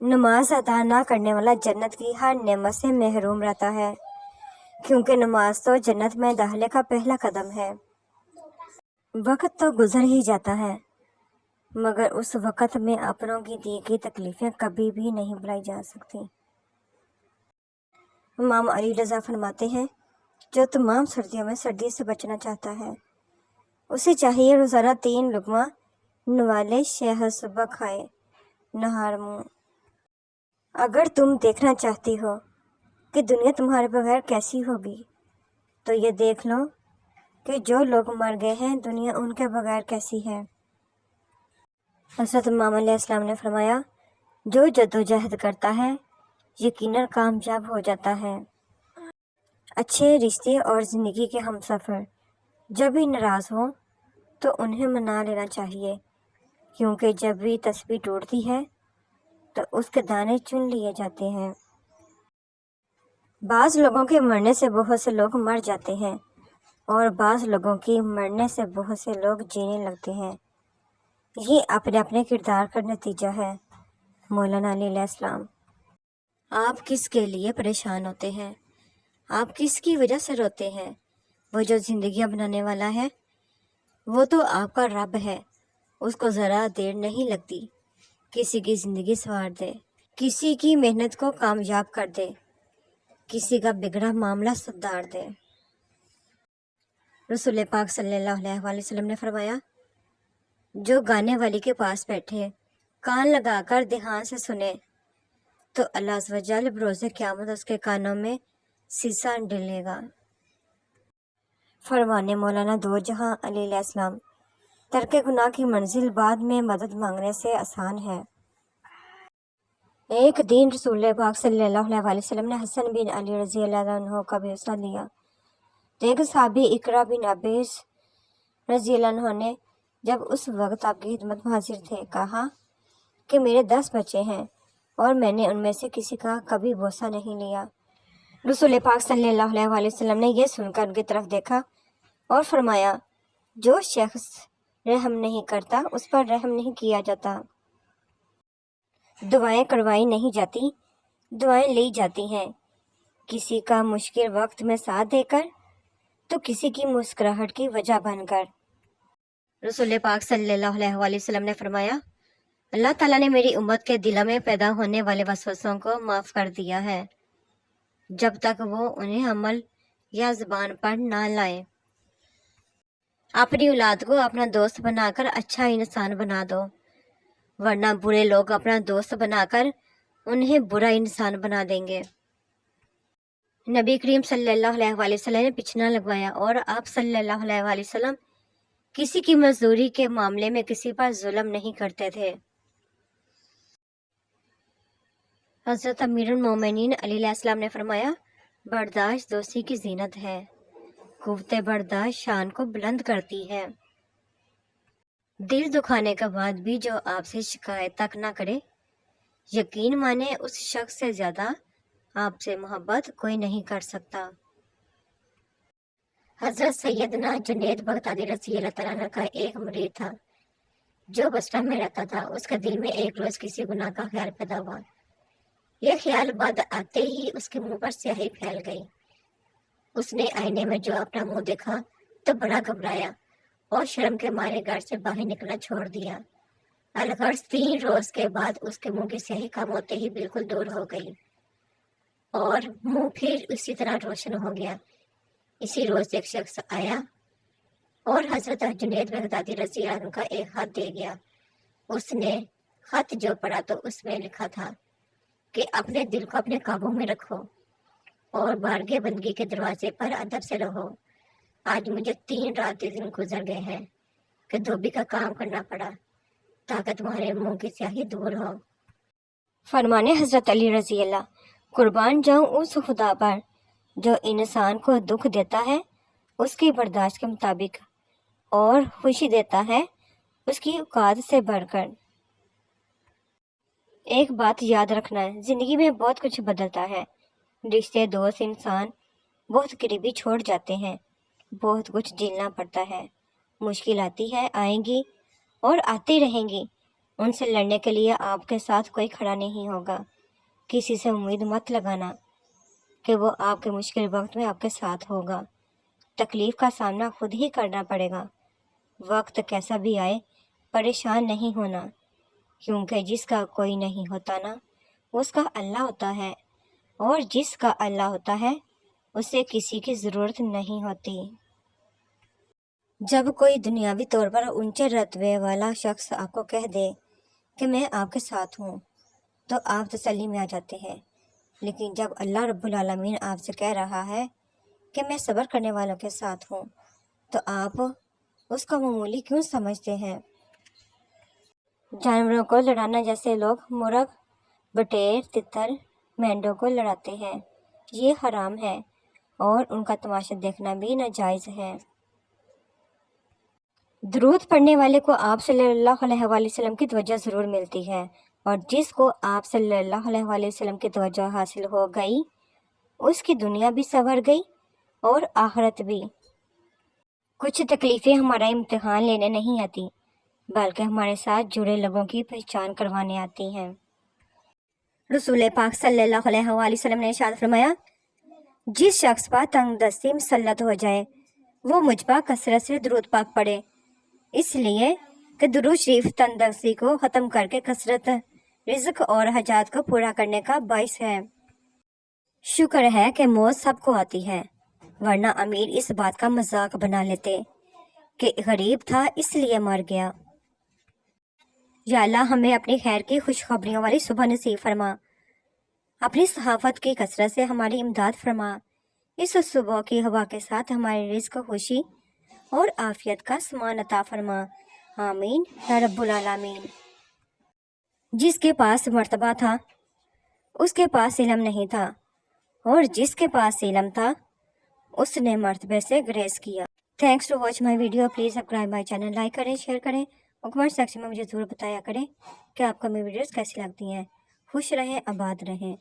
نماز ادا نہ کرنے والا جنت کی ہر نعمت سے محروم رہتا ہے، کیونکہ نماز تو جنت میں داخلے کا پہلا قدم ہے۔ وقت تو گزر ہی جاتا ہے، مگر اس وقت میں اپنوں کی دی گئی تکلیفیں کبھی بھی نہیں بھلائی جا سکتی۔ امام علی رضا فرماتے ہیں، جو تمام سردیوں میں سردی سے بچنا چاہتا ہے، اسے چاہیے روزانہ 3 لقمہ نوالے شہد صبح کھائے، نہار منہ۔ اگر تم دیکھنا چاہتی ہو کہ دنیا تمہارے بغیر کیسی ہوگی، تو یہ دیکھ لو کہ جو لوگ مر گئے ہیں دنیا ان کے بغیر کیسی ہے۔ حضرت امام علیہ السلام نے فرمایا، جو جدوجہد کرتا ہے یقیناً کامیاب ہو جاتا ہے۔ اچھے رشتے اور زندگی کے ہمسفر جب بھی ناراض ہوں تو انہیں منا لینا چاہیے، کیونکہ جب بھی تسبیح ٹوٹتی ہے تو اس کے دانے چن لیے جاتے ہیں۔ بعض لوگوں کے مرنے سے بہت سے لوگ مر جاتے ہیں، اور بعض لوگوں کی مرنے سے بہت سے لوگ جینے لگتے ہیں۔ یہ اپنے اپنے کردار کا نتیجہ ہے۔ مولانا علی علیہ السلام۔ آپ کس کے لیے پریشان ہوتے ہیں؟ آپ کس کی وجہ سے روتے ہیں؟ وہ جو زندگیاں بنانے والا ہے، وہ تو آپ کا رب ہے۔ اس کو ذرا دیر نہیں لگتی کسی کی زندگی سنوار دے، کسی کی محنت کو کامیاب کر دے، کسی کا بگڑا معاملہ سدھار دے۔ رسول پاک صلی اللہ علیہ وآلہ وسلم نے فرمایا، جو گانے والی کے پاس بیٹھے کان لگا کر دھیان سے سنے تو اللہ عز و جل بروز قیامت اس کے کانوں میں سیسا ڈلے گا۔ فرمانے مولانا دو جہاں علی علیہ السلام، ترک گناہ کی منزل بعد میں مدد مانگنے سے آسان ہے۔ ایک دن رسول پاک صلی اللہ علیہ وآلہ وسلم نے حسن بن علی رضی اللہ عنہ کا حوصلہ لیا تو ایک صحابی اقرا بن ابیس رضی اللہ عنہ نے جب اس وقت آپ کی خدمت میں حاضر تھے کہا کہ میرے 10 بچے ہیں اور میں نے ان میں سے کسی کا کبھی بوسہ نہیں لیا۔ رسول پاک صلی اللہ علیہ وآلہ وسلم نے یہ سن کر ان کی طرف دیکھا اور فرمایا، جو شخص رحم نہیں کرتا اس پر رحم نہیں کیا جاتا۔ دعائیں کروائی نہیں جاتی، دعائیں لی جاتی ہیں، کسی کا مشکل وقت میں ساتھ دے کر تو کسی کی مسکراہٹ کی وجہ بن کر۔ رسول پاک صلی اللہ علیہ وآلہ وسلم نے فرمایا، اللہ تعالیٰ نے میری امت کے دلوں میں پیدا ہونے والے وسوسوں کو معاف کر دیا ہے جب تک وہ انہیں عمل یا زبان پر نہ لائے۔ اپنی اولاد کو اپنا دوست بنا کر اچھا انسان بنا دو، ورنہ برے لوگ اپنا دوست بنا کر انہیں برا انسان بنا دیں گے۔ نبی کریم صلی اللہ علیہ وآلہ وسلم نے پچھنا لگوایا اور آپ صلی اللہ علیہ وآلہ وسلم کسی کی مزدوری کے معاملے میں کسی پر ظلم نہیں کرتے تھے۔ حضرت امیر المومنین علیہ علیہ السلام نے فرمایا، برداشت دوستی کی زینت ہے، قوت برداشت شان کو بلند کرتی ہے۔ دل دکھانے کے بعد بھی جو آپ سے شکایت تک نہ کرے، یقین مانے اس شخص سے زیادہ آپ سے محبت کوئی نہیں کر سکتا۔ حضرت سیدنا جنید بغدادی رضی اللہ تعالیٰ عنہ کا ایک مرید تھا جو بسرہ میں رہتا تھا۔ اس کے دل میں ایک روز کسی گناہ کا خیال پیدا ہوا۔ یہ خیال بعد آتے ہی اس کے منہ پر سیاہی پھیل گئی۔ اس نے آئینے میں جو اپنا منہ دیکھا تو بڑا گھبرایا اور شرم کے مارے گھر سے باہر نکلنا چھوڑ دیا۔ الغرض 3 روز کے بعد اس کے منہ کی سیاہی کم ہوتے ہی بالکل دور ہو گئی اور منہ پھر اسی طرح روشن ہو گیا۔ اسی روز ایک شخص آیا اور حضرت جنید بغدادی رضی اللہ عنہ کا ایک خط دے گیا۔ اس نے خط جو پڑھا تو اس میں لکھا تھا کہ اپنے دل کو اپنے قابو میں رکھو اور بارگاہ بندگی کے دروازے پر ادب سے رہو۔ آج مجھے 3 رات دن گزر گئے ہیں کہ دھوبی کا کام کرنا پڑا تاکہ تمہارے منہ کی سیاہی دور ہو۔ فرمانے حضرت علی رضی اللہ، قربان جاؤں اس خدا پر جو انسان کو دکھ دیتا ہے اس کی برداشت کے مطابق اور خوشی دیتا ہے اس کی اوقات سے بڑھ کر۔ ایک بات یاد رکھنا ہے، زندگی میں بہت کچھ بدلتا ہے، رشتے دوست انسان بہت قریبی چھوڑ جاتے ہیں، بہت کچھ جھیلنا پڑتا ہے، مشکل آتی ہے، آئیں گی اور آتی رہیں گی، ان سے لڑنے کے لیے آپ کے ساتھ کوئی کھڑا نہیں ہوگا۔ کسی سے امید مت لگانا کہ وہ آپ کے مشکل وقت میں آپ کے ساتھ ہوگا۔ تکلیف کا سامنا خود ہی کرنا پڑے گا۔ وقت کیسا بھی آئے پریشان نہیں ہونا، کیونکہ جس کا کوئی نہیں ہوتا نا اس کا اللہ ہوتا ہے، اور جس کا اللہ ہوتا ہے اسے کسی کی ضرورت نہیں ہوتی۔ جب کوئی دنیاوی طور پر اونچے رتبے والا شخص آپ کو کہہ دے کہ میں آپ کے ساتھ ہوں تو آپ تسلی میں آ جاتے ہیں، لیکن جب اللہ رب العالمین آپ سے کہہ رہا ہے کہ میں صبر کرنے والوں کے ساتھ ہوں تو آپ اس کو معمولی کیوں سمجھتے ہیں؟ جانوروں کو لڑانا جیسے لوگ مرغ، بٹیر، تتر، مینڈوں کو لڑاتے ہیں، یہ حرام ہے اور ان کا تماشا دیکھنا بھی ناجائز ہے۔ درود پڑھنے والے کو آپ صلی اللہ علیہ وآلہ وسلم کی توجہ ضرور ملتی ہے، اور جس کو آپ صلی اللہ علیہ وآلہ وسلم کی توجہ حاصل ہو گئی اس کی دنیا بھی سنور گئی اور آخرت بھی۔ کچھ تکلیفیں ہمارا امتحان لینے نہیں آتی بلکہ ہمارے ساتھ جڑے لوگوں کی پہچان کروانے آتی ہیں۔ رسول پاک صلی اللہ علیہ وآلہ وسلم نے ارشاد فرمایا، جس شخص پر تنگ دستی مسلط ہو جائے وہ مجھ پر کثرت سے درود پاک پڑھے، اس لیے کہ درود شریف تنگ دستی کو ختم کر کے کثرت رزق اور حاجات کو پورا کرنے کا باعث ہے۔ شکر ہے کہ موت سب کو آتی ہے، ورنہ امیر اس بات کا مذاق بنا لیتے کہ غریب تھا اس لیے مر گیا۔ یا اللہ ہمیں اپنی خیر کی خوشخبریوں والی صبح نصیب فرما، اپنی صحافت کی کثرت سے ہماری امداد فرما، اس صبح کی ہوا کے ساتھ ہمارے رزق خوشی اور عافیت کا سامان عطا فرما، آمین یا رب العالمین۔ جس کے پاس مرتبہ تھا اس کے پاس علم نہیں تھا، اور جس کے پاس علم تھا اس نے مرتبے سے گریز کیا۔ Thanks to watch my video, please subscribe my channel, like کریں، شیئر کریں اور کمنٹ سیکشن میں مجھے ضرور بتایا کریں کہ آپ کو میری ویڈیوز کیسی لگتی ہیں۔ خوش رہیں، آباد رہیں۔